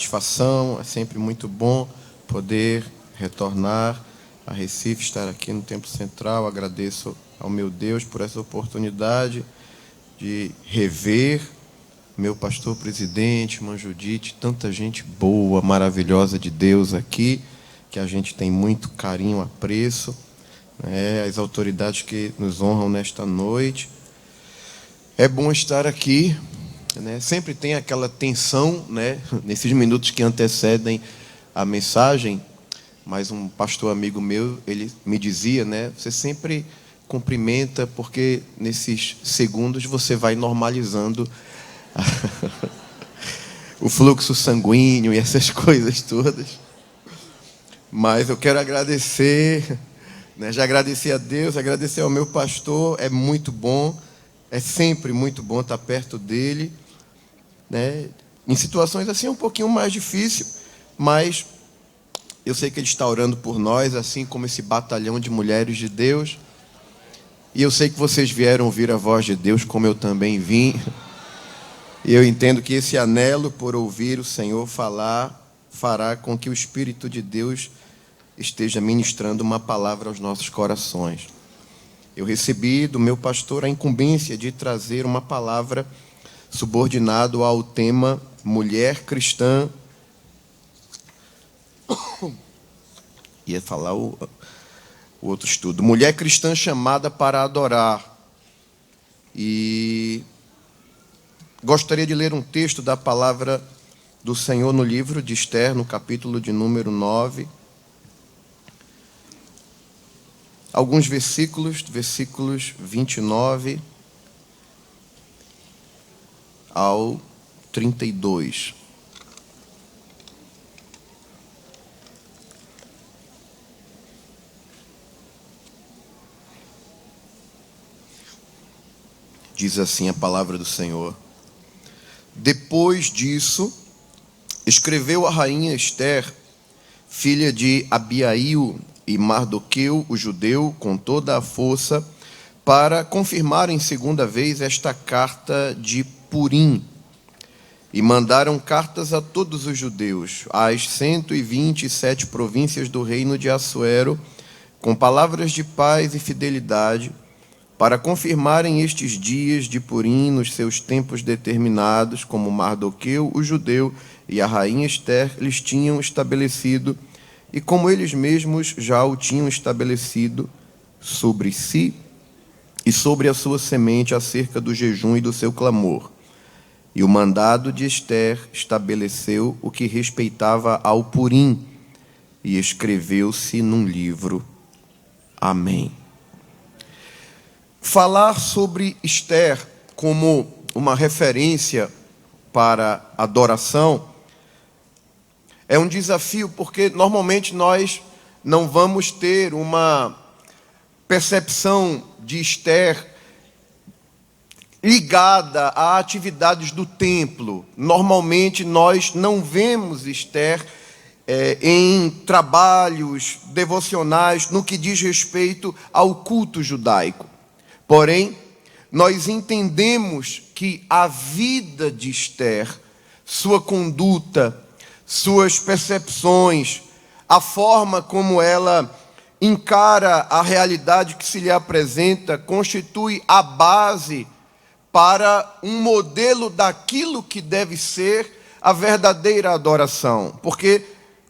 satisfação, é sempre muito bom poder retornar a Recife, estar aqui no Templo Central. Agradeço ao meu Deus por essa oportunidade de rever meu pastor presidente, irmã Judite, tanta gente boa, maravilhosa de Deus aqui, que a gente tem muito carinho, apreço, né? As autoridades que nos honram nesta noite. É bom estar aqui, né? Sempre tem aquela tensão, né? Nesses minutos que antecedem a mensagem, mas um pastor amigo meu, ele me dizia, né? Você sempre cumprimenta, porque nesses segundos você vai normalizando o fluxo sanguíneo e essas coisas todas. Mas eu quero agradecer, né? Já agradeci a Deus, agradecer ao meu pastor. É muito bom, é sempre muito bom estar perto dele, né? Em situações assim um pouquinho mais difíceis, mas eu sei que ele está orando por nós, assim como esse batalhão de mulheres de Deus. E eu sei que vocês vieram ouvir a voz de Deus, como eu também vim. E eu entendo que esse anelo por ouvir o Senhor falar fará com que o Espírito de Deus esteja ministrando uma palavra aos nossos corações. Eu recebi do meu pastor a incumbência de trazer uma palavra subordinado ao tema mulher cristã. Ia falar o outro estudo. Mulher cristã chamada para adorar. E gostaria de ler um texto da palavra do Senhor no livro de Esther, no capítulo de número 9. Alguns versículos 29 ao 32. Diz assim a palavra do Senhor. Depois disso, escreveu a rainha Esther, filha de Abiail e Mardoqueu, o judeu, com toda a força, para confirmar em segunda vez esta carta de Purim. E mandaram cartas a todos os judeus, às 127 províncias do reino de Assuero, com palavras de paz e fidelidade, para confirmarem estes dias de Purim nos seus tempos determinados, como Mardoqueu, o judeu, e a rainha Esther lhes tinham estabelecido, e como eles mesmos já o tinham estabelecido sobre si e sobre a sua semente acerca do jejum e do seu clamor. E o mandado de Esther estabeleceu o que respeitava ao Purim, e escreveu-se num livro. Amém. Falar sobre Esther como uma referência para adoração é um desafio, porque normalmente nós não vamos ter uma percepção de Esther ligada a atividades do templo. Normalmente nós não vemos Esther em trabalhos devocionais no que diz respeito ao culto judaico. Porém, nós entendemos que a vida de Esther, sua conduta, suas percepções, a forma como ela encara a realidade que se lhe apresenta, constitui a base para um modelo daquilo que deve ser a verdadeira adoração. Porque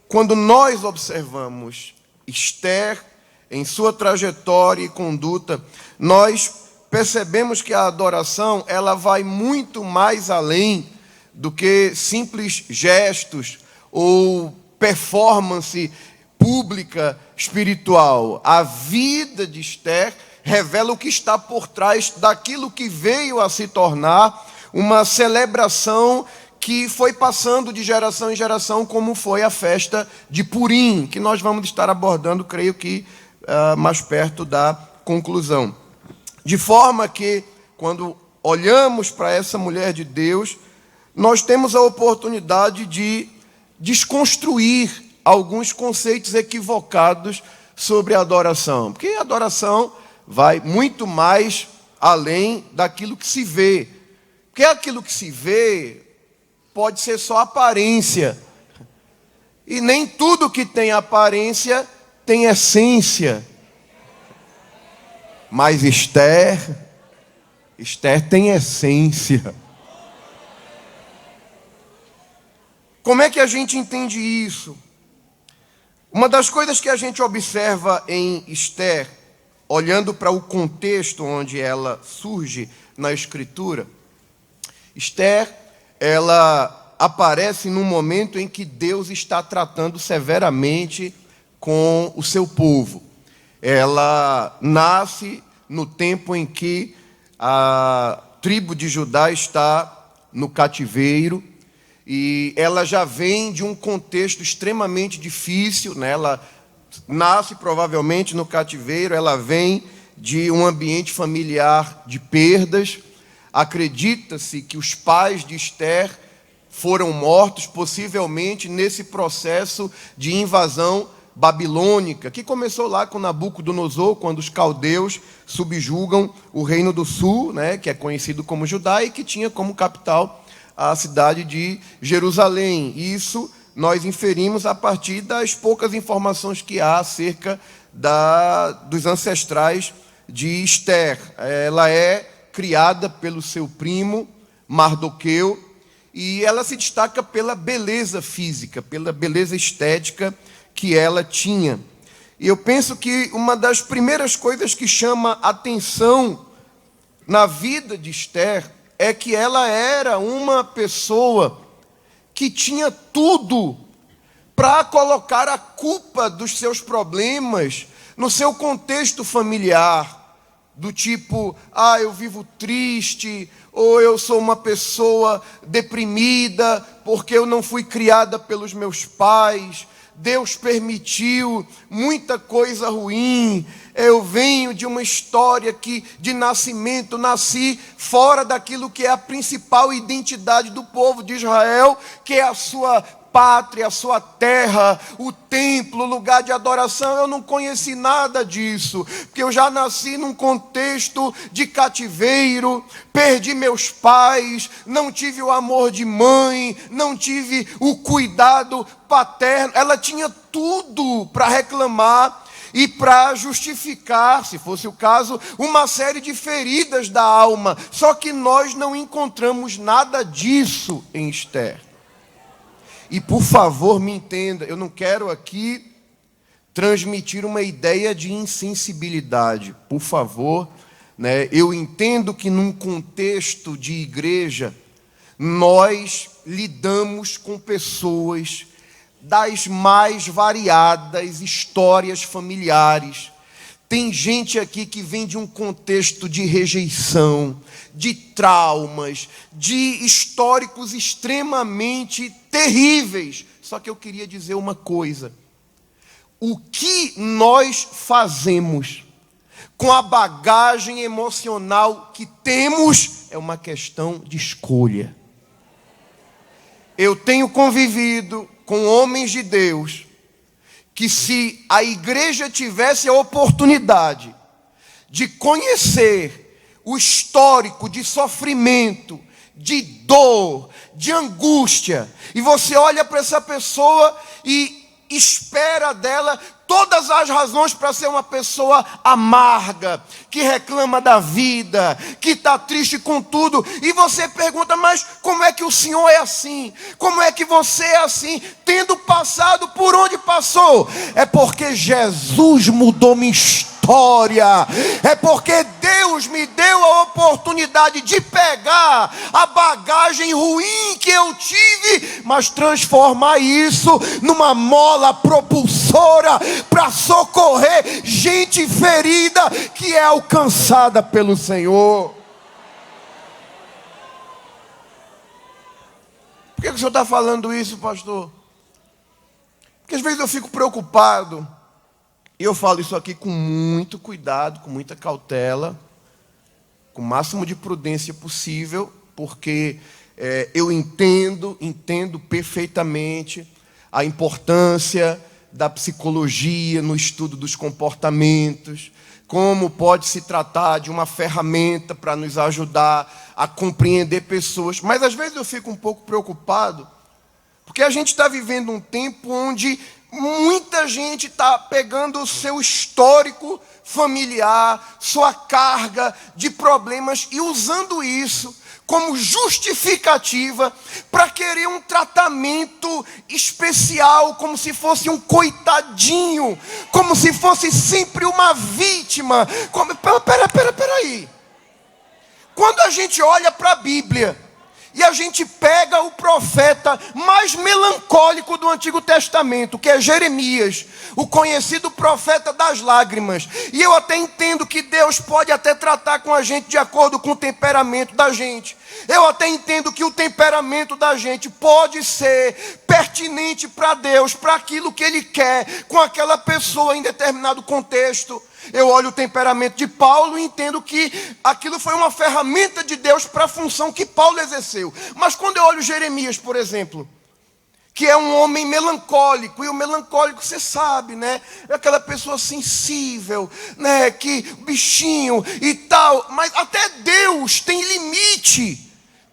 quando nós observamos Esther em sua trajetória e conduta, nós percebemos que a adoração ela vai muito mais além do que simples gestos ou performance pública espiritual. A vida de Esther revela o que está por trás daquilo que veio a se tornar uma celebração que foi passando de geração em geração, como foi a festa de Purim, que nós vamos estar abordando, creio que mais perto da conclusão. De forma que, quando olhamos para essa mulher de Deus, nós temos a oportunidade de desconstruir alguns conceitos equivocados sobre a adoração. Porque a adoração vai muito mais além daquilo que se vê. Porque aquilo que se vê pode ser só aparência, E nem tudo que tem aparência tem essência. Mas Esther tem essência. Como é que a gente entende isso? Uma das coisas que a gente observa em Esther, olhando para o contexto onde ela surge na Escritura, Esther, ela aparece num momento em que Deus está tratando severamente com o seu povo. Ela nasce no tempo em que a tribo de Judá está no cativeiro, e ela já vem de um contexto extremamente difícil, né? Ela nasce provavelmente no cativeiro, ela vem de um ambiente familiar de perdas. Acredita-se que os pais de Esther foram mortos, possivelmente nesse processo de invasão babilônica, que começou lá com Nabucodonosor, quando os caldeus subjugam o reino do sul, né, que é conhecido como Judá, e que tinha como capital a cidade de Jerusalém. Isso nós inferimos a partir das poucas informações que há acerca dos ancestrais de Esther. Ela é criada pelo seu primo, Mardoqueu, e ela se destaca pela beleza física, pela beleza estética que ela tinha. E eu penso que uma das primeiras coisas que chama atenção na vida de Esther é que ela era uma pessoa que tinha tudo para colocar a culpa dos seus problemas no seu contexto familiar, do tipo, eu vivo triste, ou eu sou uma pessoa deprimida porque eu não fui criada pelos meus pais, Deus permitiu muita coisa ruim, eu venho de uma história de nascimento, nasci fora daquilo que é a principal identidade do povo de Israel, que é a sua pátria, a sua terra, o templo, o lugar de adoração. Eu não conheci nada disso, porque eu já nasci num contexto de cativeiro, perdi meus pais, não tive o amor de mãe, não tive o cuidado paterno. Ela tinha tudo para reclamar e para justificar, se fosse o caso, uma série de feridas da alma. Só que nós não encontramos nada disso em Esther. E por favor me entenda, eu não quero aqui transmitir uma ideia de insensibilidade. Por favor, né? Eu entendo que num contexto de igreja, nós lidamos com pessoas das mais variadas histórias familiares. Tem gente aqui que vem de um contexto de rejeição, de traumas, de históricos extremamente terríveis. Só que eu queria dizer uma coisa: o que nós fazemos com a bagagem emocional que temos é uma questão de escolha. Eu tenho convivido com homens de Deus que, se a igreja tivesse a oportunidade de conhecer o histórico de sofrimento, de dor, de angústia, e você olha para essa pessoa e espera dela todas as razões para ser uma pessoa amarga, que reclama da vida, que está triste com tudo, e você pergunta: mas como é que o senhor é assim? Como é que você é assim? Tendo passado por onde passou? É porque Jesus mudou minha história, é porque Deus me deu a oportunidade de pegar a bagagem ruim que eu tive, mas transformar isso numa mola propulsora para socorrer gente ferida que é alcançada pelo Senhor. Por que o senhor está falando isso, pastor? Porque às vezes eu fico preocupado, e eu falo isso aqui com muito cuidado, com muita cautela, com o máximo de prudência possível, porque eu entendo perfeitamente a importância da psicologia no estudo dos comportamentos, como pode se tratar de uma ferramenta para nos ajudar a compreender pessoas. Mas às vezes eu fico um pouco preocupado Porque a gente está vivendo um tempo onde muita gente está pegando o seu histórico familiar, sua carga de problemas e usando isso como justificativa para querer um tratamento especial, como se fosse um coitadinho, como se fosse sempre uma vítima. Peraí. Quando a gente olha para a Bíblia e a gente pega o profeta mais melancólico do Antigo Testamento, que é Jeremias, o conhecido profeta das lágrimas. E eu até entendo que Deus pode até tratar com a gente de acordo com o temperamento da gente. Eu até entendo que o temperamento da gente pode ser pertinente para Deus, para aquilo que Ele quer com aquela pessoa em determinado contexto. Eu olho o temperamento de Paulo e entendo que aquilo foi uma ferramenta de Deus para a função que Paulo exerceu. Mas quando eu olho Jeremias, por exemplo, que é um homem melancólico, e o melancólico, você sabe, né? É aquela pessoa sensível, né? Que bichinho e tal. Mas até Deus tem limite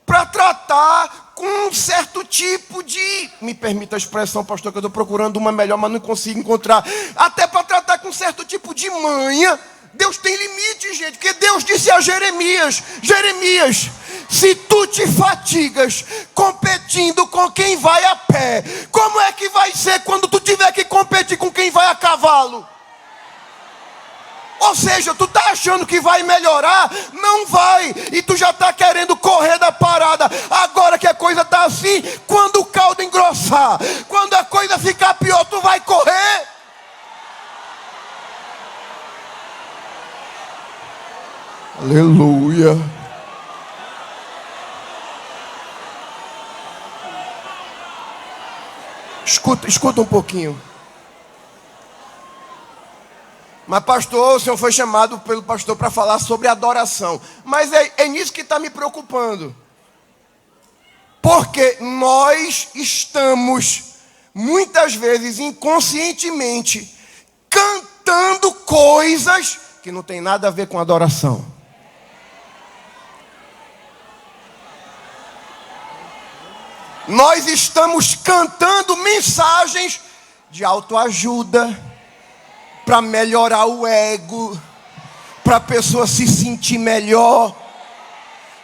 para tratar com um certo tipo de... Me permita a expressão, pastor, que eu estou procurando uma melhor, mas não consigo encontrar. Até para tratar com um certo tipo de manha, Deus tem limite, gente. Porque Deus disse a Jeremias: Jeremias, se tu te fatigas competindo com quem vai a pé, como é que vai ser quando tu tiver que competir com quem vai a cavalo? Ou seja, tu está achando que vai melhorar? Não vai. E tu já está querendo correr da parada. Agora que a coisa está assim, quando o caldo engrossar, quando a coisa ficar pior, tu vai correr. Aleluia. Escuta um pouquinho. Mas pastor, o senhor foi chamado pelo pastor para falar sobre adoração. Mas é nisso que está me preocupando. Porque nós estamos, muitas vezes, inconscientemente, cantando coisas que não tem nada a ver com adoração. Nós estamos cantando mensagens de autoajuda, para melhorar o ego, para a pessoa se sentir melhor.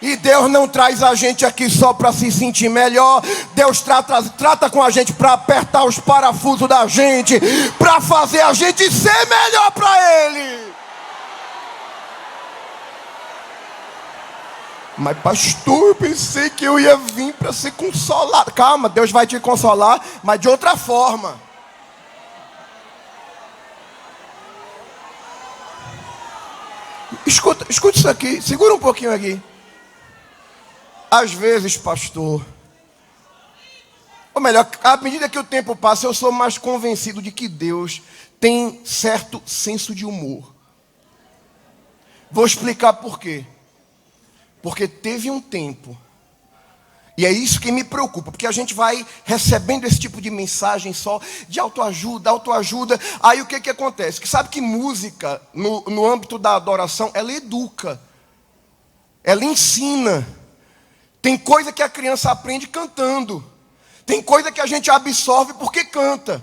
E Deus não traz a gente aqui só para se sentir melhor. Deus trata com a gente para apertar os parafusos da gente, para fazer a gente ser melhor para Ele. Mas pastor, eu pensei que eu ia vir para ser consolado. Calma, Deus vai te consolar, mas de outra forma. Escuta isso aqui, segura um pouquinho aqui. Às vezes, pastor, ou melhor, à medida que o tempo passa, eu sou mais convencido de que Deus tem certo senso de humor. Vou explicar por quê. Porque teve um tempo, e é isso que me preocupa, porque a gente vai recebendo esse tipo de mensagem só de autoajuda. Aí o que acontece? Que sabe que música, no âmbito da adoração, ela educa, ela ensina. Tem coisa que a criança aprende cantando, tem coisa que a gente absorve porque canta.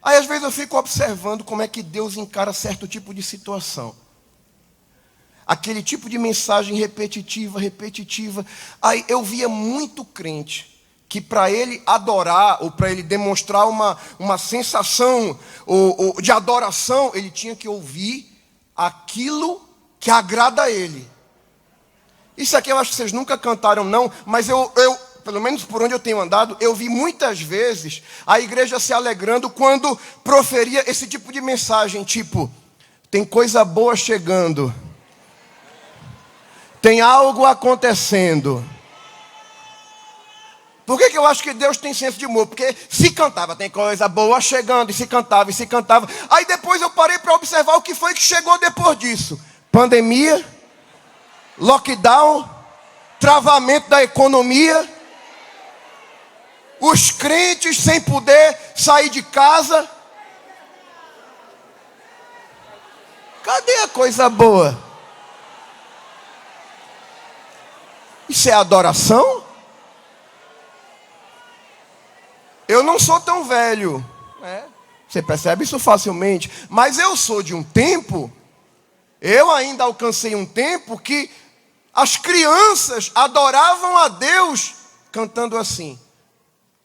Aí às vezes eu fico observando como é que Deus encara certo tipo de situação. Aquele tipo de mensagem repetitiva. Aí eu via muito crente que para ele adorar, ou para ele demonstrar uma sensação de adoração, ele tinha que ouvir aquilo que agrada a ele. Isso aqui eu acho que vocês nunca cantaram não, mas eu pelo menos por onde eu tenho andado, eu vi muitas vezes a igreja se alegrando quando proferia esse tipo de mensagem, tipo: tem coisa boa chegando, tem algo acontecendo. Por que eu acho que Deus tem senso de humor? Porque se cantava, tem coisa boa chegando, e se cantava. Aí depois eu parei para observar o que foi que chegou depois disso. Pandemia, lockdown, travamento da economia, os crentes sem poder sair de casa. Cadê a coisa boa? Isso é adoração? Eu não sou tão velho. Você percebe isso facilmente. Mas eu sou de um tempo, eu ainda alcancei um tempo que as crianças adoravam a Deus cantando assim: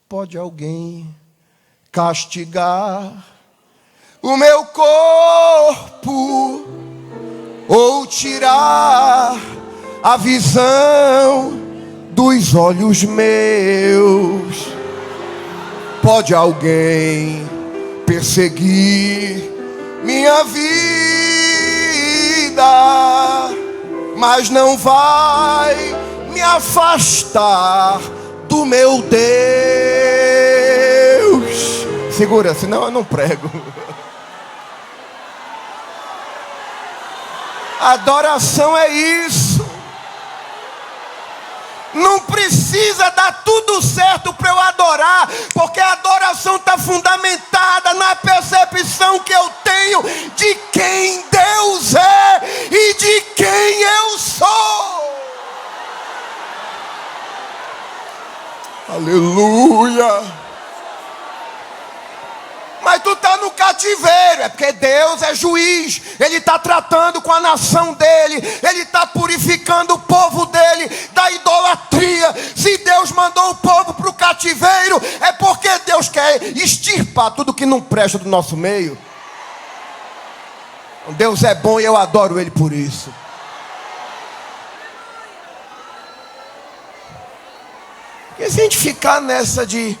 pode alguém castigar o meu corpo ou tirar a visão dos olhos meus? Pode alguém perseguir minha vida, mas não vai me afastar do meu Deus. Segura, senão eu não prego. Adoração é isso. Não precisa dar tudo certo para eu adorar, porque a adoração está fundamentada na percepção que eu tenho de quem Deus é e de quem eu sou. Aleluia. Mas tu está no cativeiro, é porque Deus é juiz, Ele está tratando com a nação dEle, Ele está purificando o povo dEle da idolatria. Se Deus mandou o povo para o cativeiro, é porque Deus quer extirpar tudo que não presta do nosso meio. Deus é bom e eu adoro Ele por isso. E se a gente ficar nessa de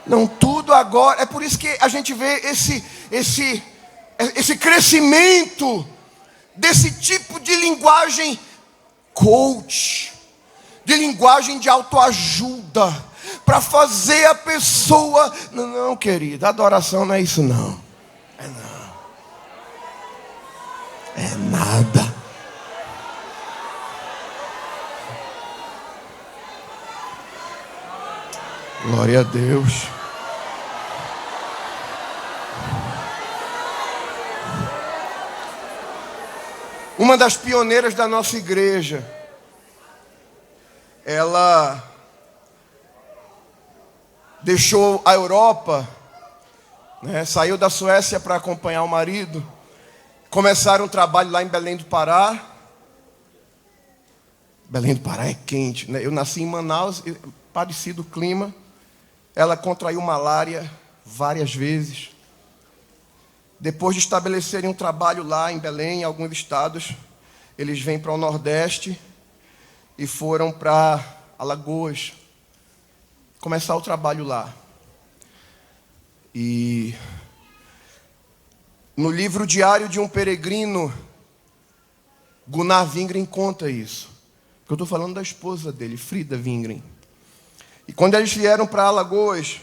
não, tudo agora, é por isso que a gente vê esse crescimento desse tipo de linguagem coach, de linguagem de autoajuda, para fazer a pessoa, não, querida, adoração não é isso não, é nada. Glória a Deus. Uma das pioneiras da nossa igreja, ela deixou a Europa, saiu da Suécia para acompanhar o marido, começaram um trabalho lá em Belém do Pará. Belém do Pará é quente, né? Eu nasci em Manaus, parecido o clima. Ela contraiu malária várias vezes. Depois de estabelecerem um trabalho lá em Belém, em alguns estados, eles vêm para o Nordeste e foram para Alagoas começar o trabalho lá. E no livro Diário de um Peregrino, Gunnar Wingren conta isso. Eu estou falando da esposa dele, Frida Wingren. E quando eles vieram para Alagoas,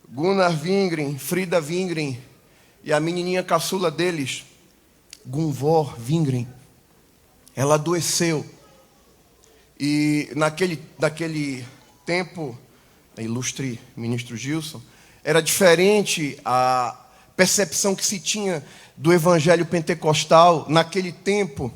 Gunnar Wingren, Frida Wingren e a menininha caçula deles, Gunvor Wingren, ela adoeceu. E naquele tempo, ilustre ministro Gilson, era diferente a percepção que se tinha do evangelho pentecostal naquele tempo,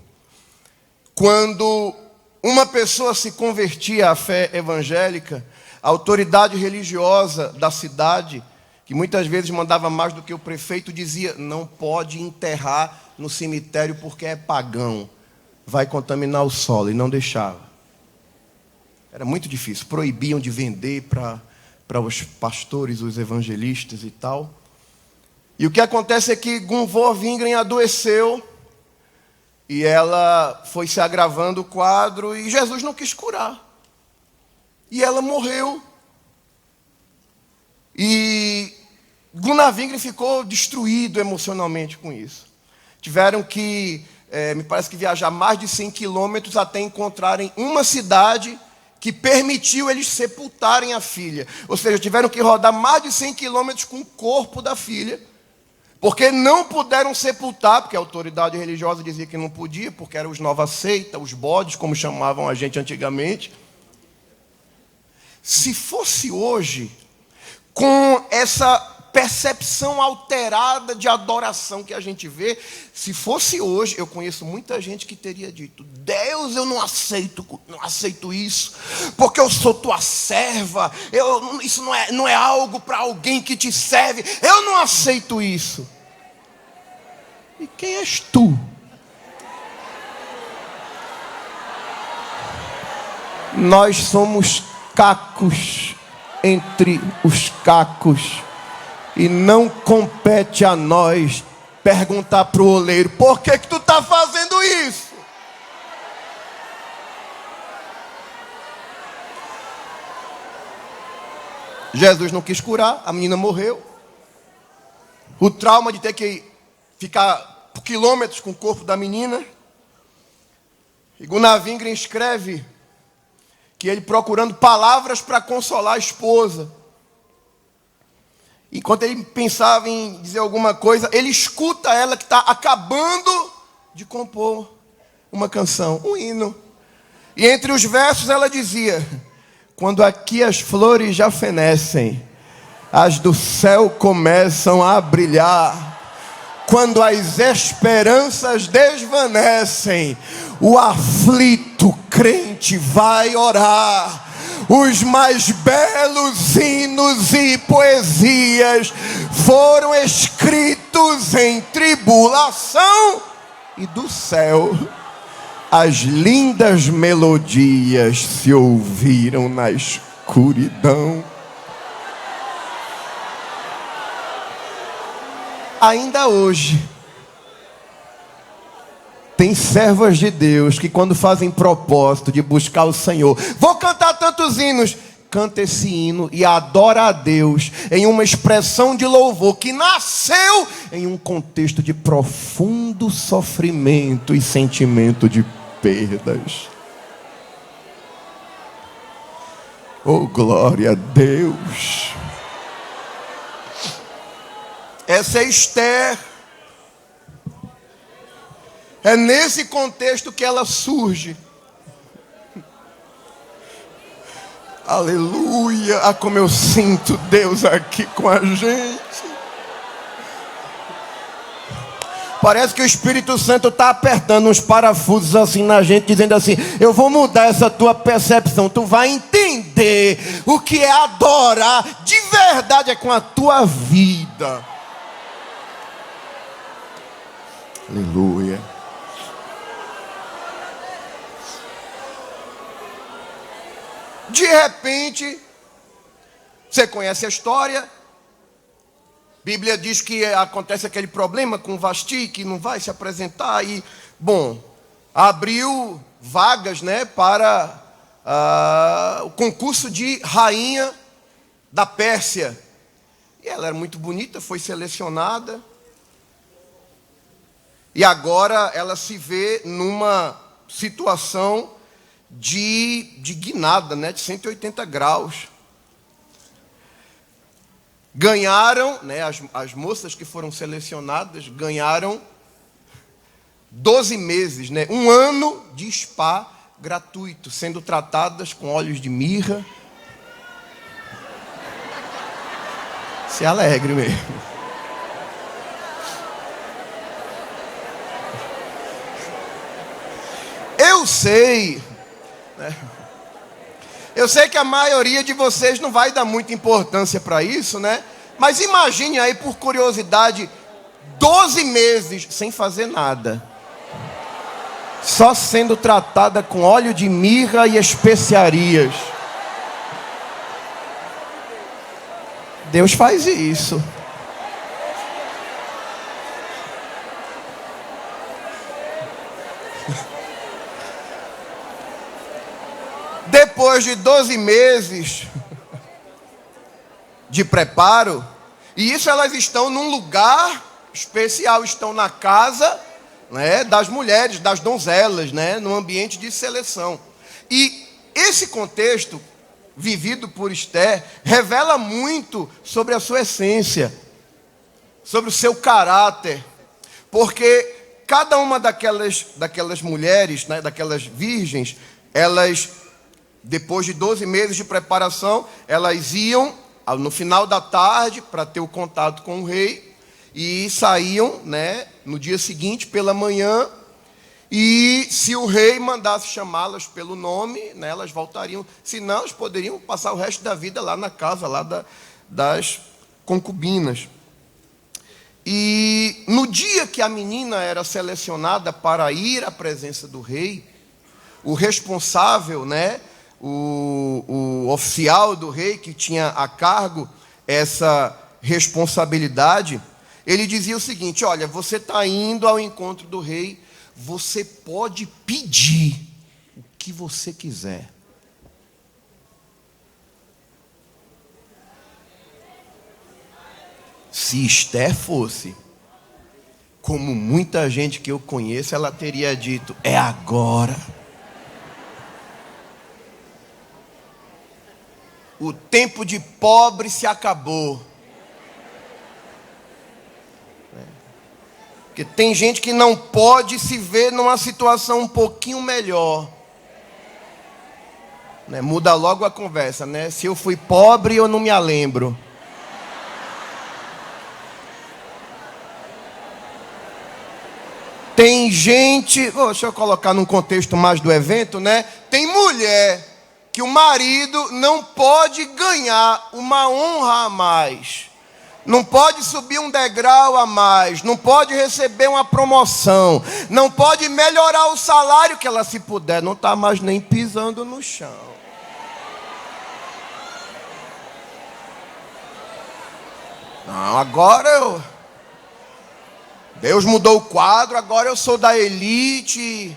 quando uma pessoa se convertia à fé evangélica, a autoridade religiosa da cidade, que muitas vezes mandava mais do que o prefeito, dizia: não pode enterrar no cemitério porque é pagão, vai contaminar o solo, e não deixava. Era muito difícil, proibiam de vender para os pastores, os evangelistas e tal. E o que acontece é que Gunvor Wingren adoeceu, e ela foi se agravando o quadro, e Jesus não quis curar. E ela morreu. E Gunnar Wingren ficou destruído emocionalmente com isso. Tiveram que, me parece que viajar mais de 100 quilômetros até encontrarem uma cidade que permitiu eles sepultarem a filha. Ou seja, tiveram que rodar mais de 100 quilômetros com o corpo da filha, porque não puderam sepultar, porque a autoridade religiosa dizia que não podia, porque eram os nova seita, os bodes, como chamavam a gente antigamente. Se fosse hoje, com essa percepção alterada de adoração que a gente vê. Se fosse hoje, eu conheço muita gente que teria dito: Deus, eu não aceito isso, porque eu sou tua serva, isso não é algo para alguém que te serve, eu não aceito isso. E quem és tu? Nós somos cacos entre os cacos, e não compete a nós perguntar para o oleiro: por que tu está fazendo isso? Jesus não quis curar, a menina morreu. O trauma de ter que ficar por quilômetros com o corpo da menina. E Gunnar Wingren escreve que ele, procurando palavras para consolar a esposa, enquanto ele pensava em dizer alguma coisa, ele escuta ela que está acabando de compor uma canção, um hino. E entre os versos ela dizia: quando aqui as flores já fenecem, as do céu começam a brilhar. Quando as esperanças desvanecem, o aflito crente vai orar. Os mais belos hinos e poesias foram escritos em tribulação, e do céu as lindas melodias se ouviram na escuridão. Ainda hoje, tem servas de Deus que, quando fazem propósito de buscar o Senhor, vou cantar tantos hinos, canta esse hino e adora a Deus em uma expressão de louvor que nasceu em um contexto de profundo sofrimento e sentimento de perdas. Oh, glória a Deus! Essa é Esther. É nesse contexto que ela surge. Aleluia! Ah, como eu sinto Deus aqui com a gente. Parece que o Espírito Santo está apertando uns parafusos assim na gente, dizendo assim: eu vou mudar essa tua percepção. Tu vai entender o que é adorar de verdade, é com a tua vida. Aleluia. De repente, você conhece a história. A Bíblia diz que acontece aquele problema com Vasti, que não vai se apresentar. E, bom, abriu vagas, né, para o concurso de rainha da Pérsia. E ela era muito bonita, foi selecionada. E agora ela se vê numa situação de guinada, né, de 180 graus. Ganharam, né, as moças que foram selecionadas ganharam 12 meses, né, um ano de spa gratuito, sendo tratadas com óleos de mirra. Se alegre mesmo. Eu sei, né? Eu sei que a maioria de vocês não vai dar muita importância para isso, né? Mas imagine aí, por curiosidade, 12 meses sem fazer nada, só sendo tratada com óleo de mirra e especiarias. Deus faz isso. Depois de 12 meses de preparo, e isso elas estão num lugar especial, estão na casa, né, das mulheres, das donzelas, né, num ambiente de seleção. E esse contexto vivido por Esther revela muito sobre a sua essência, sobre o seu caráter, porque cada uma daquelas mulheres, né, daquelas virgens, elas, depois de 12 meses de preparação, elas iam no final da tarde para ter o contato com o rei e saíam, né, no dia seguinte pela manhã, e se o rei mandasse chamá-las pelo nome, né, elas voltariam. Se não, elas poderiam passar o resto da vida lá na casa lá das concubinas. E no dia que a menina era selecionada para ir à presença do rei, o responsável, né, o oficial do rei que tinha a cargo essa responsabilidade, ele dizia o seguinte: olha, você está indo ao encontro do rei, você pode pedir o que você quiser. Se Esther fosse como muita gente que eu conheço, ela teria dito: é agora. O tempo de pobre se acabou. Porque tem gente que não pode se ver numa situação um pouquinho melhor. Né? Muda logo a conversa, né? Se eu fui pobre, eu não me lembro. Tem gente, deixa eu colocar num contexto mais do evento, né? Tem mulher que o marido não pode ganhar uma honra a mais. Não pode subir um degrau a mais, não pode receber uma promoção, não pode melhorar o salário que ela, se puder, não está mais nem pisando no chão. Não, agora Deus mudou o quadro, agora eu sou da elite.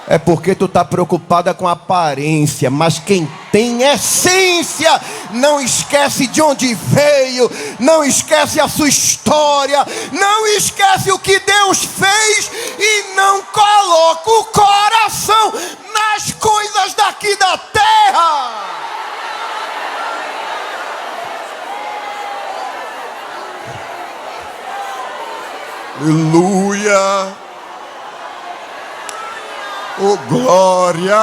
É porque tu está preocupada com a aparência, mas quem tem essência não esquece de onde veio, não esquece a sua história, não esquece o que Deus fez e não coloca o coração nas coisas daqui da terra. Aleluia! Oh, glória!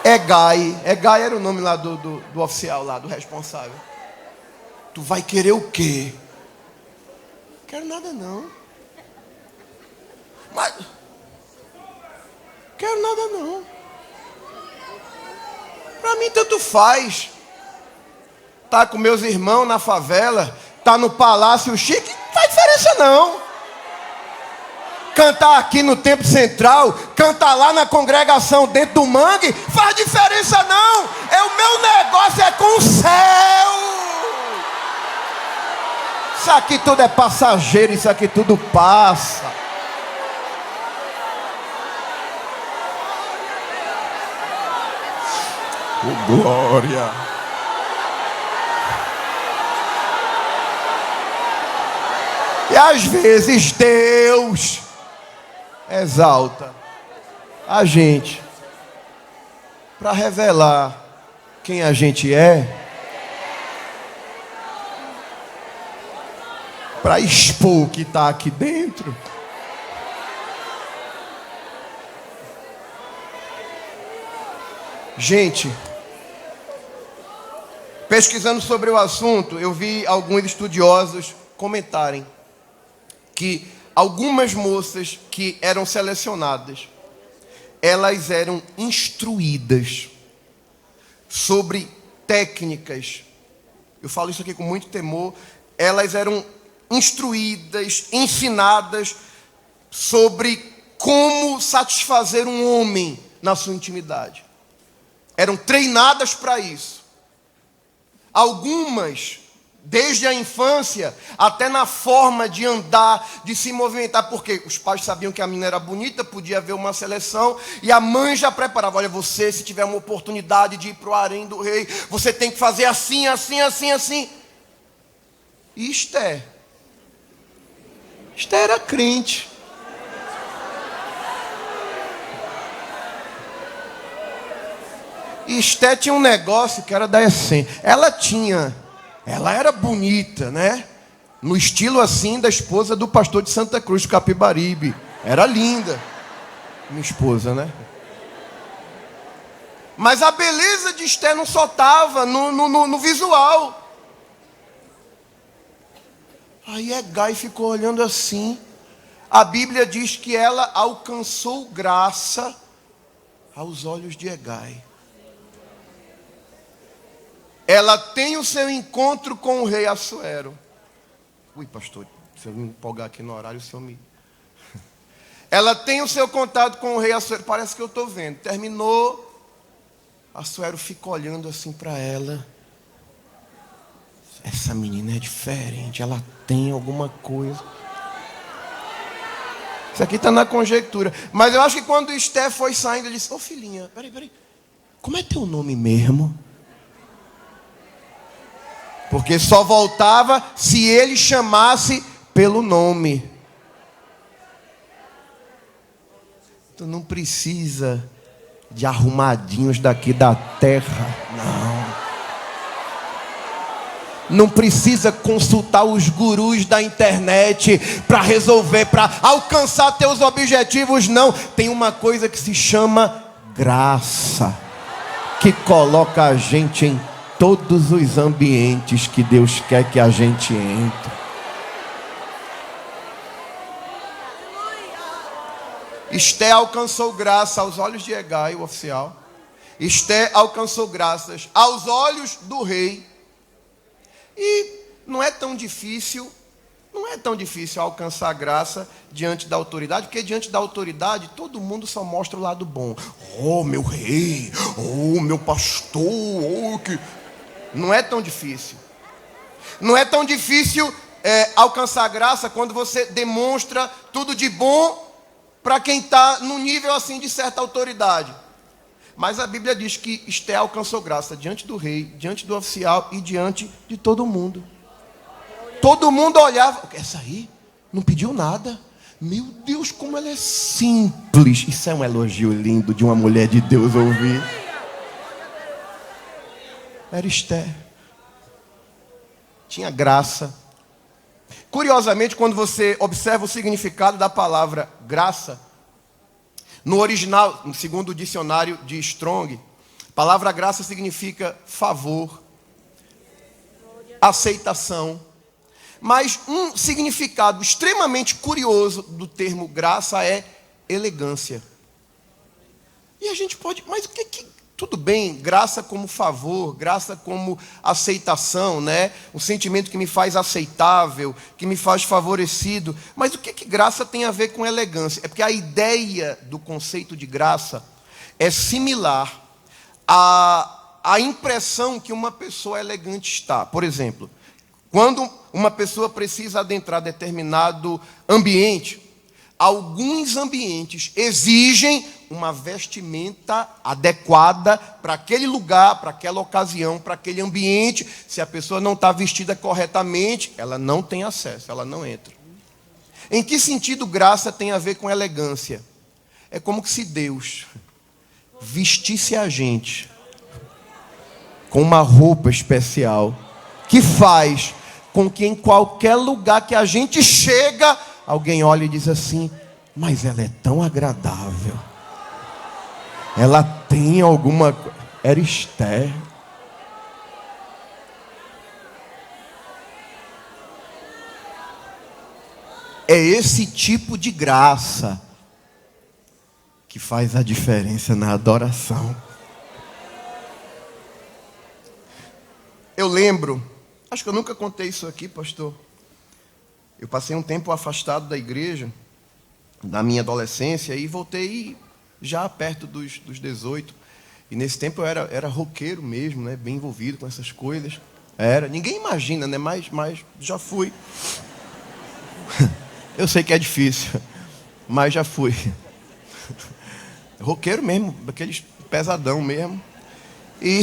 Egai era o nome lá do oficial lá, do responsável. Tu vai querer o quê? Quero nada não. Mas quero nada não. Para mim tanto faz. Tá com meus irmãos na favela, tá no palácio chique, não faz diferença não. Cantar aqui no Templo Central, cantar lá na congregação dentro do mangue, faz diferença não. O meu negócio é com o céu. Isso aqui tudo é passageiro, isso aqui tudo passa. Oh, glória! E às vezes Deus exalta a gente para revelar quem a gente é, para expor o que está aqui dentro. Gente, pesquisando sobre o assunto, eu vi alguns estudiosos comentarem que algumas moças que eram selecionadas, elas eram instruídas sobre técnicas. Eu falo isso aqui com muito temor. Elas eram instruídas, ensinadas sobre como satisfazer um homem na sua intimidade. Eram treinadas para isso. Algumas, desde a infância, até na forma de andar, de se movimentar, porque os pais sabiam que a menina era bonita, podia haver uma seleção, e a mãe já preparava: olha, você, se tiver uma oportunidade de ir para o harém do rei, você tem que fazer assim, assim, assim, assim. E Esther era crente. E Esther tinha um negócio que era da essência. Ela tinha Ela era bonita, né? No estilo assim da esposa do pastor de Santa Cruz, Capibaribe. Era linda, minha esposa, né? Mas a beleza de Esté não só estava no visual. Aí Hegai ficou olhando assim. A Bíblia diz que ela alcançou graça aos olhos de Hegai. Ela tem o seu encontro com o rei Assuero. Ui, pastor, se eu me empolgar aqui no horário, o senhor me... Ela tem o seu contato com o rei Assuero. Parece que eu estou vendo. Terminou. Assuero fica olhando assim para ela. Essa menina é diferente. Ela tem alguma coisa. Isso aqui está na conjectura. Mas eu acho que quando Esté foi saindo, ele disse: ô filhinha, peraí. Como é teu nome mesmo? Porque só voltava se ele chamasse pelo nome. Tu não precisa de arrumadinhos daqui da terra, não precisa consultar os gurus da internet para resolver, para alcançar teus objetivos, não. Tem uma coisa que se chama graça, que coloca a gente em todos os ambientes que Deus quer que a gente entre. Esté alcançou graça aos olhos de Hegai, o oficial. Esté alcançou graças aos olhos do rei. E não é tão difícil alcançar graça diante da autoridade, porque diante da autoridade todo mundo só mostra o lado bom. Oh, meu rei, oh, meu pastor, oh, que... Não é tão difícil. Não é tão difícil alcançar graça quando você demonstra tudo de bom para quem está no nível assim de certa autoridade. Mas a Bíblia diz que Esté alcançou graça diante do rei, diante do oficial e diante de todo mundo. Todo mundo olhava. Essa aí não pediu nada. Meu Deus, como ela é simples. Isso é um elogio lindo de uma mulher de Deus ouvir. Era Esté. Tinha graça. Curiosamente, quando você observa o significado da palavra graça, no original, segundo o dicionário de Strong, a palavra graça significa favor, aceitação. Mas um significado extremamente curioso do termo graça é elegância. E a gente pode, mas o que tudo bem, graça como favor, graça como aceitação, né? Um sentimento que me faz aceitável, que me faz favorecido. Mas o que graça tem a ver com elegância? É porque a ideia do conceito de graça é similar à impressão que uma pessoa elegante está. Por exemplo, quando uma pessoa precisa adentrar determinado ambiente, alguns ambientes exigem uma vestimenta adequada para aquele lugar, para aquela ocasião, para aquele ambiente. Se a pessoa não está vestida corretamente, ela não tem acesso, ela não entra. Em que sentido graça tem a ver com elegância? É como se Deus vestisse a gente com uma roupa especial que faz com que em qualquer lugar que a gente chega, alguém olha e diz assim: mas ela é tão agradável. Ela tem alguma coisa. Era Esté. É esse tipo de graça que faz a diferença na adoração. Eu lembro, acho que eu nunca contei isso aqui, pastor. Eu passei um tempo afastado da igreja, na minha adolescência, e voltei já perto dos 18. E nesse tempo eu era roqueiro mesmo, né? Bem envolvido com essas coisas. Ninguém imagina, né? Mas já fui. Eu sei que é difícil, mas já fui. Roqueiro mesmo, daqueles pesadão mesmo. E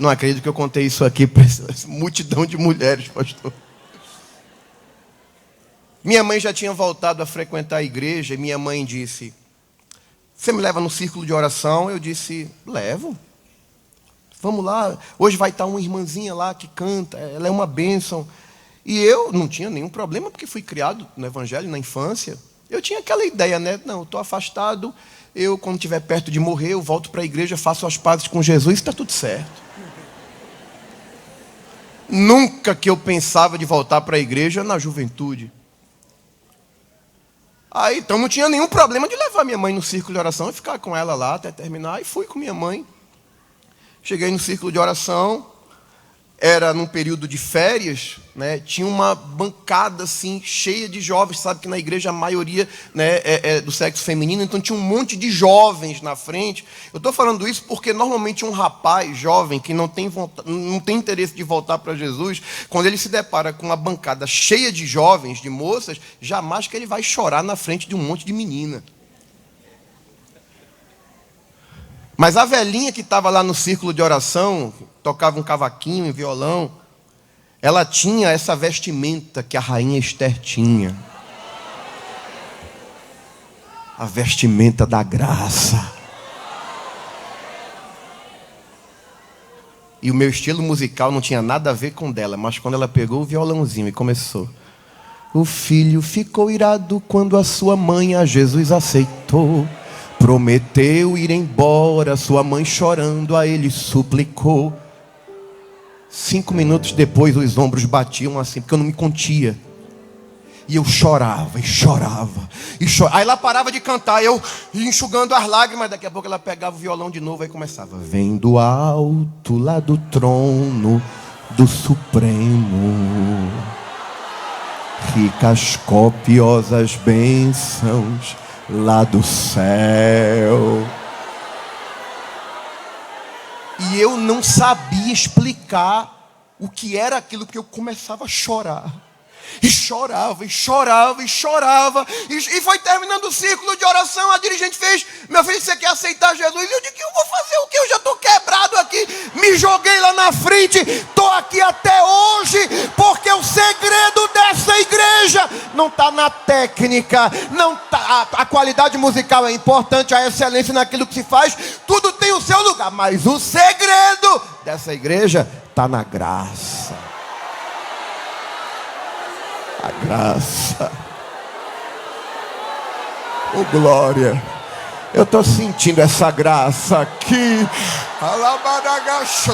não acredito que eu contei isso aqui para essa multidão de mulheres, pastor. Minha mãe já tinha voltado a frequentar a igreja e minha mãe disse: você me leva no círculo de oração? Eu disse: levo. Vamos lá, hoje vai estar uma irmãzinha lá que canta, ela é uma bênção. E eu não tinha nenhum problema, porque fui criado no Evangelho, na infância. Eu tinha aquela ideia, né? Não, estou afastado, eu, quando estiver perto de morrer, eu volto para a igreja, faço as pazes com Jesus, está tudo certo. Nunca que eu pensava de voltar para a igreja na juventude. Aí, então, não tinha nenhum problema de levar minha mãe no círculo de oração e ficar com ela lá até terminar. E fui com minha mãe. Cheguei no círculo de oração. Era num período de férias, né? Tinha uma bancada assim, cheia de jovens. Sabe que na igreja a maioria, né, é do sexo feminino, então tinha um monte de jovens na frente. Eu estou falando isso porque normalmente um rapaz jovem que não tem interesse de voltar para Jesus, quando ele se depara com uma bancada cheia de jovens, de moças, jamais que ele vai chorar na frente de um monte de menina. Mas a velhinha que estava lá no círculo de oração, tocava um cavaquinho e violão, ela tinha essa vestimenta que a rainha Esther tinha. A vestimenta da graça. E o meu estilo musical não tinha nada a ver com dela, mas quando ela pegou o violãozinho e começou: o filho ficou irado quando a sua mãe a Jesus aceitou. Prometeu ir embora, sua mãe chorando a ele suplicou. 5 minutos depois os ombros batiam assim, porque eu não me contia. E eu chorava, e chorava, e chorava. Aí ela parava de cantar, eu enxugando as lágrimas. Daqui a pouco ela pegava o violão de novo, aí começava: vem do alto, lá do trono do Supremo, ricas copiosas bênçãos lá do céu. E eu não sabia explicar o que era aquilo, que eu começava a chorar. E chorava, e chorava, e chorava. E foi terminando o círculo de oração. A dirigente fez: meu filho, você quer aceitar Jesus? E eu disse: eu vou fazer o quê? Eu já estou quebrado aqui. Me joguei lá na frente. Estou aqui até hoje. Porque o segredo dessa igreja não está na técnica. Não tá, a qualidade musical é importante, a excelência naquilo que se faz. Tudo tem o seu lugar. Mas o segredo dessa igreja está na graça. A graça. Oh, glória. Eu estou sentindo essa graça aqui.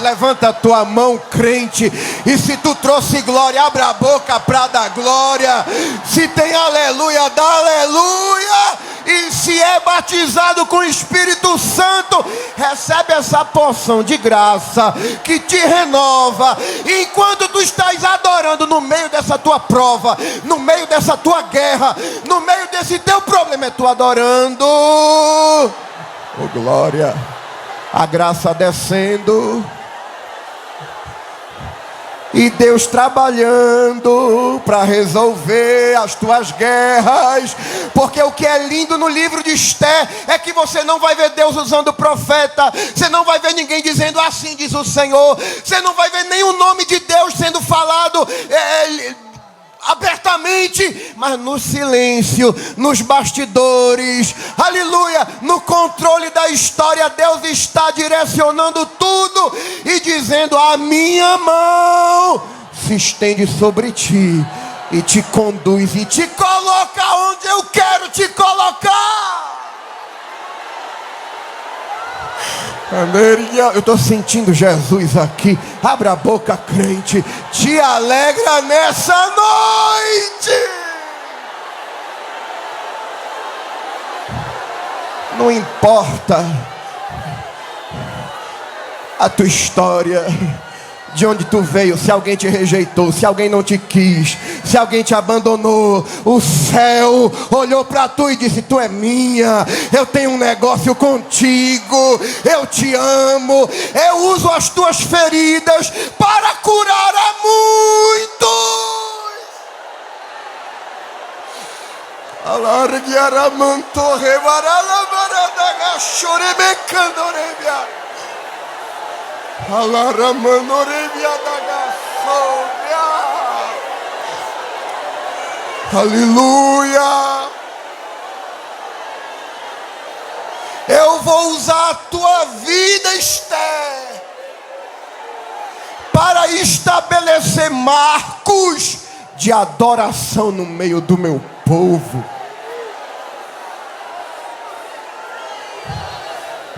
Levanta a tua mão, crente. E se tu trouxe glória, abre a boca para dar glória. Se tem aleluia, dá aleluia. E se é batizado com o Espírito Santo, recebe essa porção de graça que te renova. E enquanto tu estás adorando, no meio dessa tua prova, no meio dessa tua guerra, no meio desse teu problema, é tu adorando. Oh, glória. A graça descendo. E Deus trabalhando para resolver as tuas guerras. Porque o que é lindo no livro de Esther é que você não vai ver Deus usando profeta. Você não vai ver ninguém dizendo: assim diz o Senhor. Você não vai ver nem o nome de Deus sendo falado abertamente, mas no silêncio, nos bastidores, aleluia, no controle da história. Deus está direcionando tudo e dizendo: a minha mão se estende sobre ti e te conduz e te coloca onde eu quero te colocar. Eu estou sentindo Jesus aqui. Abra a boca, crente. Te alegra nessa noite. Não importa a tua história, de onde tu veio, se alguém te rejeitou, se alguém não te quis, se alguém te abandonou, o céu olhou para tu e disse: tu é minha, eu tenho um negócio contigo, eu te amo, eu uso as tuas feridas para curar a muitos. Aleluia. Eu vou usar a tua vida, Esther, para estabelecer marcos de adoração no meio do meu povo.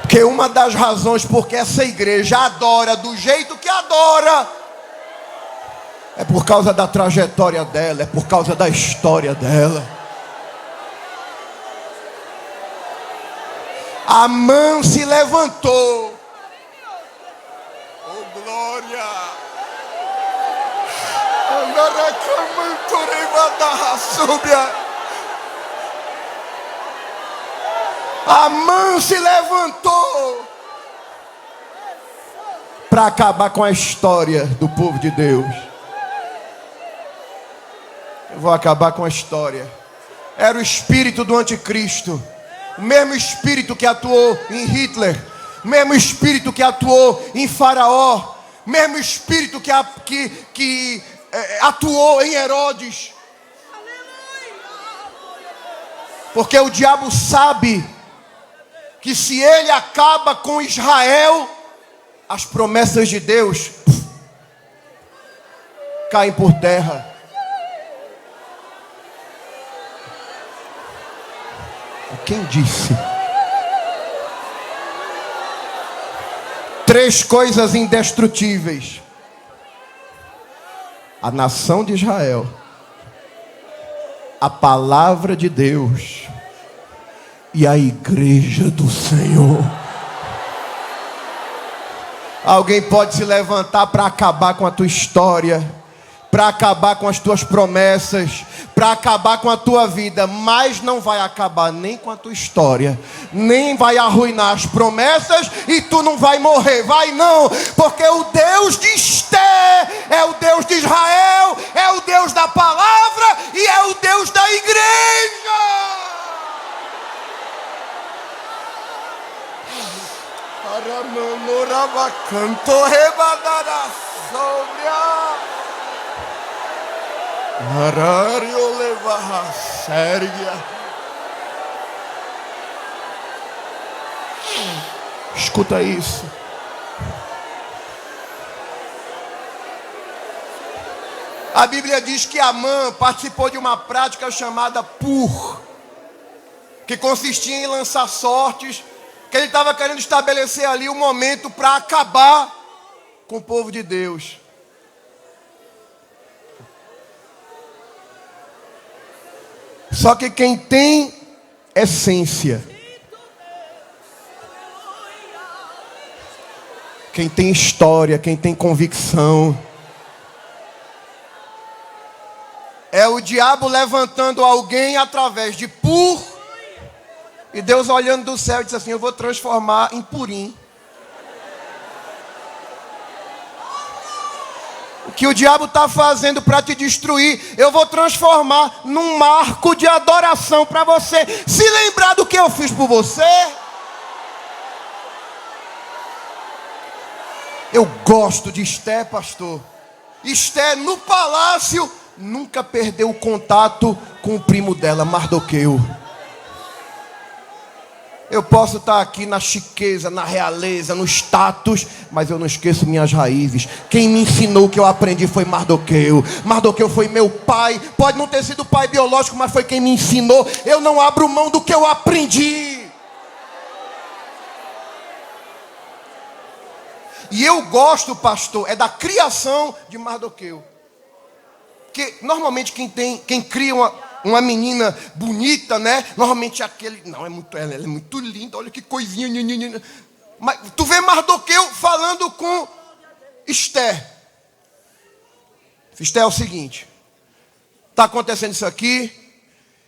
Porque uma das razões porque essa igreja adora do jeito que adora é por causa da trajetória dela, é por causa da história dela. Amã se levantou. Oh, glória! Amã se levantou para acabar com a história do povo de Deus. Eu vou acabar com a história. Era o espírito do anticristo, o mesmo espírito que atuou em Hitler, o mesmo espírito que atuou em Faraó, o mesmo espírito que atuou em Herodes. Porque o diabo sabe que se ele acaba com Israel, as promessas de Deus caem por terra. Quem disse? 3 coisas indestrutíveis: a nação de Israel, a palavra de Deus e a igreja do Senhor. Alguém pode se levantar para acabar com a tua história, para acabar com as tuas promessas, para acabar com a tua vida, mas não vai acabar nem com a tua história, nem vai arruinar as promessas, e tu não vai morrer. Vai não, porque o Deus de Esté é o Deus de Israel, é o Deus da palavra e é o Deus da igreja. Escuta isso. A Bíblia diz que Amã participou de uma prática chamada pur, que consistia em lançar sortes, que ele estava querendo estabelecer ali um momento para acabar com o povo de Deus. Só que quem tem essência, quem tem história, quem tem convicção, é o diabo levantando alguém através de pur, e Deus olhando do céu e disse assim: eu vou transformar em purim. O que o diabo está fazendo para te destruir, eu vou transformar num marco de adoração para você se lembrar do que eu fiz por você. Eu gosto de Esté, pastor. Esté no palácio nunca perdeu o contato com o primo dela, Mardoqueu. Eu posso estar aqui na chiqueza, na realeza, no status, mas eu não esqueço minhas raízes. Quem me ensinou o que eu aprendi foi Mardoqueu. Mardoqueu foi meu pai. Pode não ter sido pai biológico, mas foi quem me ensinou. Eu não abro mão do que eu aprendi. E eu gosto, pastor, é da criação de Mardoqueu. Porque normalmente quem cria uma menina bonita, né? Normalmente aquele... Não, ela é muito linda, olha que coisinha. Mas tu vê Mardoqueu falando com Esté. Esté é o seguinte: está acontecendo isso aqui,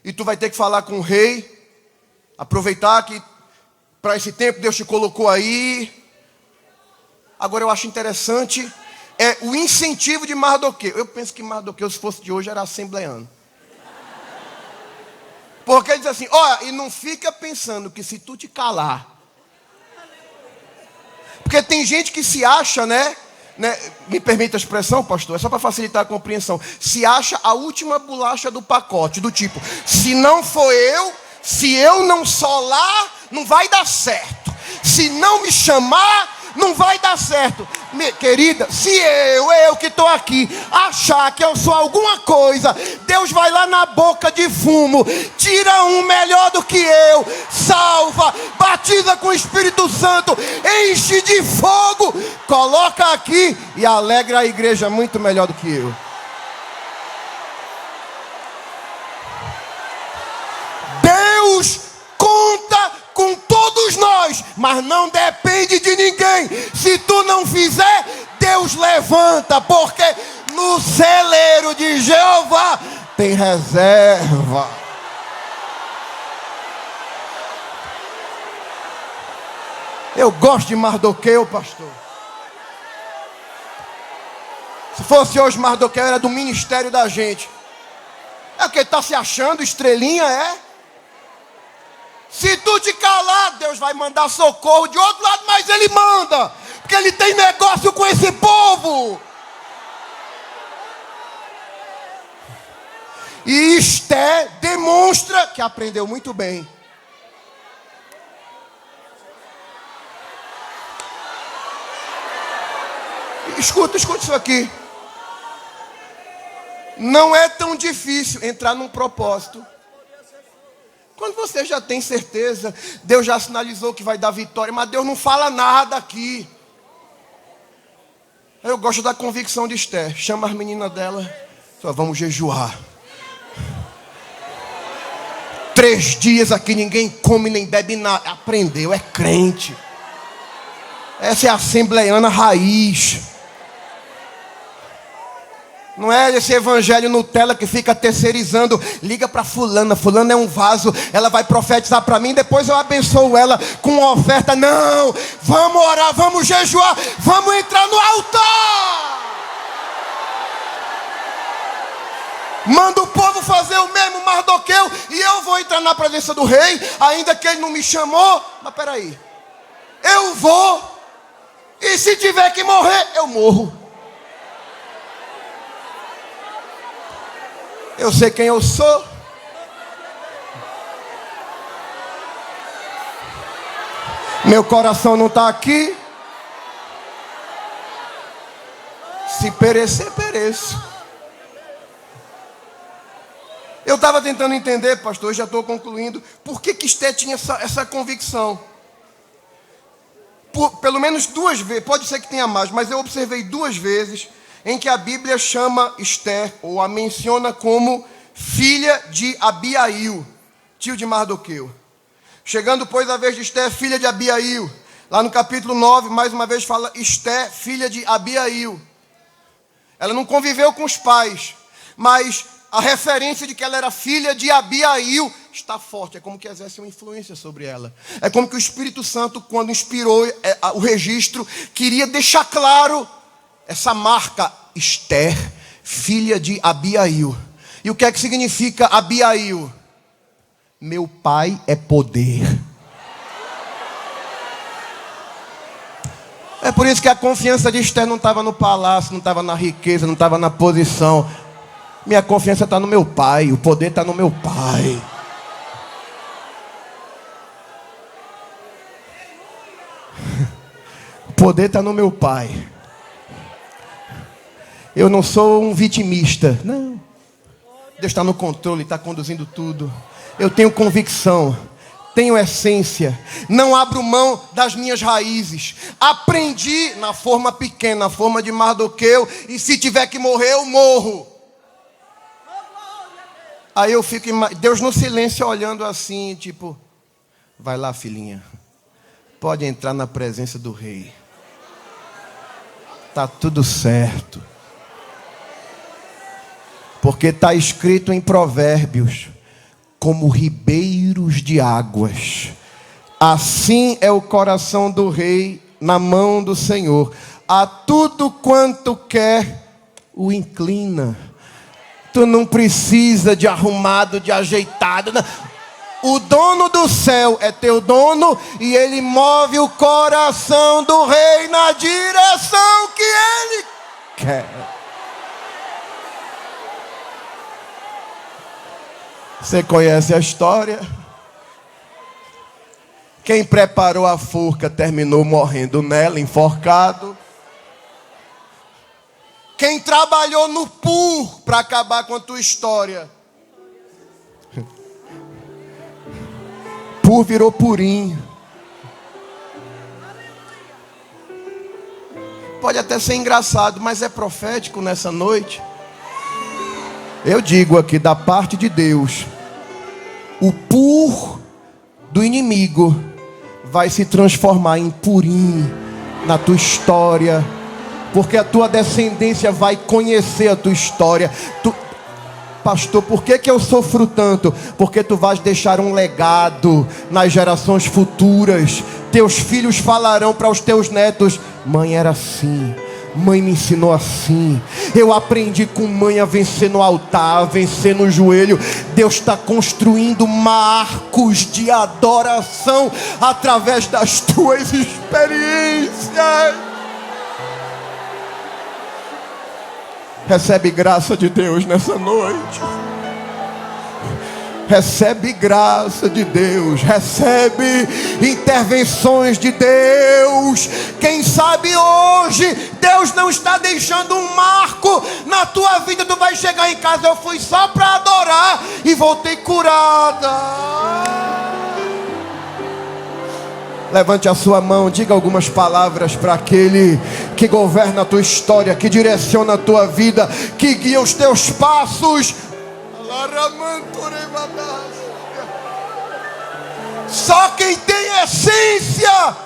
e tu vai ter que falar com o rei. Aproveitar que para esse tempo Deus te colocou aí. Agora eu acho interessante o incentivo de Mardoqueu. Eu penso que Mardoqueu, se fosse de hoje, era assembleano. Porque ele diz assim: olha, e não fica pensando que se tu te calar. Porque tem gente que se acha, né? Me permite a expressão, pastor, é só para facilitar a compreensão. Se acha a última bolacha do pacote, do tipo: se não for eu, se eu não solar, não vai dar certo. Se não me chamar, não vai dar certo. Querida, se eu que estou aqui, achar que eu sou alguma coisa, Deus vai lá na boca de fumo, tira um melhor do que eu, salva, batiza com o Espírito Santo, enche de fogo, coloca aqui e alegra a igreja muito melhor do que eu. Deus conta com todos nós, mas não depende de ninguém. Se tu não fizer, Deus levanta, porque no celeiro de Jeová tem reserva. Eu gosto de Mardoqueu, pastor. Se fosse hoje, Mardoqueu era do ministério da gente. É porque está se achando estrelinha, é? Se tu te calar, Deus vai mandar socorro de outro lado, mas Ele manda, porque Ele tem negócio com esse povo. E Esté demonstra que aprendeu muito bem. Escuta isso aqui. Não é tão difícil entrar num propósito. Quando você já tem certeza, Deus já sinalizou que vai dar vitória, mas Deus não fala nada aqui. Eu gosto da convicção de Esté. Chama as meninas dela, só vamos jejuar. 3 dias aqui ninguém come nem bebe nada. Aprendeu, é crente. Essa é a assembleiana raiz. Não é esse evangelho Nutella que fica terceirizando. Liga para fulana, fulana é um vaso, ela vai profetizar para mim, depois eu abençoo ela com uma oferta. Não, vamos orar, vamos jejuar, vamos entrar no altar. Manda o povo fazer o mesmo, Mardoqueu, e eu vou entrar na presença do rei, ainda que ele não me chamou. Mas peraí, eu vou, e se tiver que morrer, eu morro. Eu sei quem eu sou. Meu coração não está aqui. Se perecer, pereço. Eu estava tentando entender, pastor, já estou concluindo, por que Esté tinha essa convicção. Pelo menos 2 vezes, pode ser que tenha mais, mas eu observei 2 vezes em que a Bíblia chama Esté, ou a menciona como filha de Abiail, tio de Mardoqueu. Chegando, pois, a vez de Esté, filha de Abiail. Lá no capítulo 9, mais uma vez fala Esté, filha de Abiail. Ela não conviveu com os pais, mas a referência de que ela era filha de Abiail está forte. É como que exerce uma influência sobre ela. É como que o Espírito Santo, quando inspirou o registro, queria deixar claro essa marca, Esté, filha de Abiail. E o que é que significa Abiail? Meu pai é poder. É por isso que a confiança de Esté não estava no palácio, não estava na riqueza, não estava na posição. Minha confiança está no meu pai, o poder está no meu pai. O poder está no meu pai. Eu não sou um vitimista, não. Deus está no controle, está conduzindo tudo. Eu tenho convicção, tenho essência. Não abro mão das minhas raízes. Aprendi na forma pequena, na forma de Mardoqueu. E se tiver que morrer, eu morro. Aí eu fico, Deus no silêncio olhando assim, tipo, vai lá, filhinha. Pode entrar na presença do rei. Tá tudo certo. Porque está escrito em Provérbios, como ribeiros de águas, assim é o coração do rei na mão do Senhor. A tudo quanto quer, o inclina. Tu não precisa de arrumado, de ajeitado. Não. O dono do céu é teu dono e ele move o coração do rei na direção que ele quer. Você conhece a história? Quem preparou a forca terminou morrendo nela, enforcado. Quem trabalhou no para acabar com a tua história, virou purinho. Pode até ser engraçado, mas é profético nessa noite. Eu digo aqui da parte de Deus, o do inimigo vai se transformar em purinho na tua história, porque a tua descendência vai conhecer a tua história. Pastor, por que eu sofro tanto? Porque tu vais deixar um legado nas gerações futuras. Teus filhos falarão para os teus netos: mãe era assim, mãe me ensinou assim, eu aprendi com mãe a vencer no altar, a vencer no joelho. Deus está construindo marcos de adoração através das tuas experiências. Recebe graça de Deus nessa noite. Recebe graça de Deus. Recebe intervenções de Deus. Quem sabe hoje Deus não está deixando um marco na tua vida. Tu vai chegar em casa: eu fui só para adorar e voltei curada. Levante a sua mão, diga algumas palavras para aquele que governa a tua história, que direciona a tua vida, que guia os teus passos. Só quem tem essência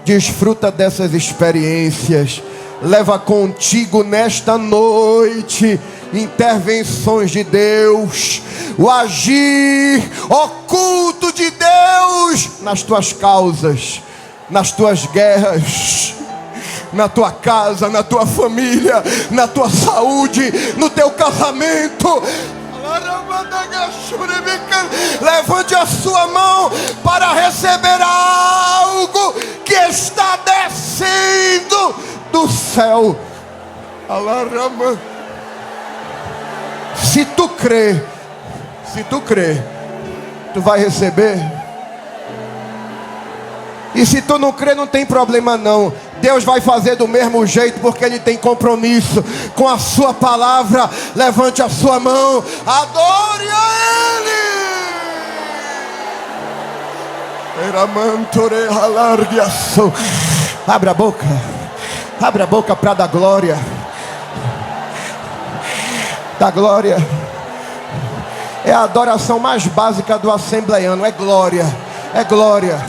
desfruta dessas experiências. Leva contigo nesta noite intervenções de Deus, o agir oculto de Deus nas tuas causas, nas tuas guerras, na tua casa, na tua família, na tua saúde, no teu casamento. Levante a sua mão para receber algo que está descendo do céu. Se tu crê, tu vai receber. E se tu não crê, não tem problema não. Deus vai fazer do mesmo jeito, porque Ele tem compromisso com a sua palavra. Levante a sua mão, adore a Ele. Abre a boca para dar glória. Da glória. É a adoração mais básica do assembleiano. É glória. É glória.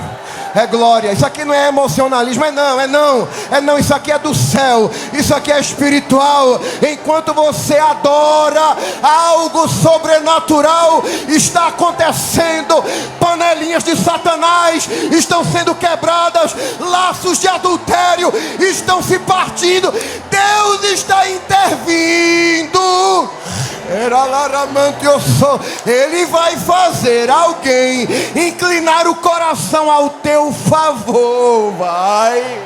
É glória. Isso aqui não é emocionalismo. É não. Isso aqui é do céu. Isso aqui é espiritual. Enquanto você adora, algo sobrenatural está acontecendo. Panelinhas de Satanás estão sendo quebradas. Laços de adultério estão se partindo. Deus está intervindo. Ele vai fazer alguém inclinar o coração ao teu favor. Vai.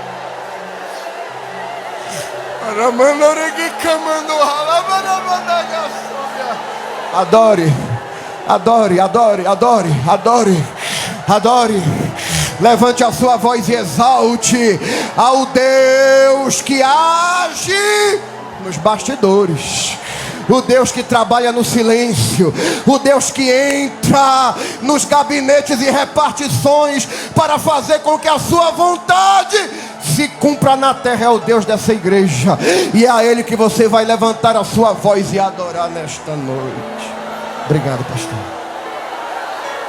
Adore. Levante a sua voz e exalte ao Deus que age nos bastidores. O Deus que trabalha no silêncio. O Deus que entra nos gabinetes e repartições para fazer com que a sua vontade se cumpra na terra. É o Deus dessa igreja. E é a Ele que você vai levantar a sua voz e adorar nesta noite. Obrigado, pastor.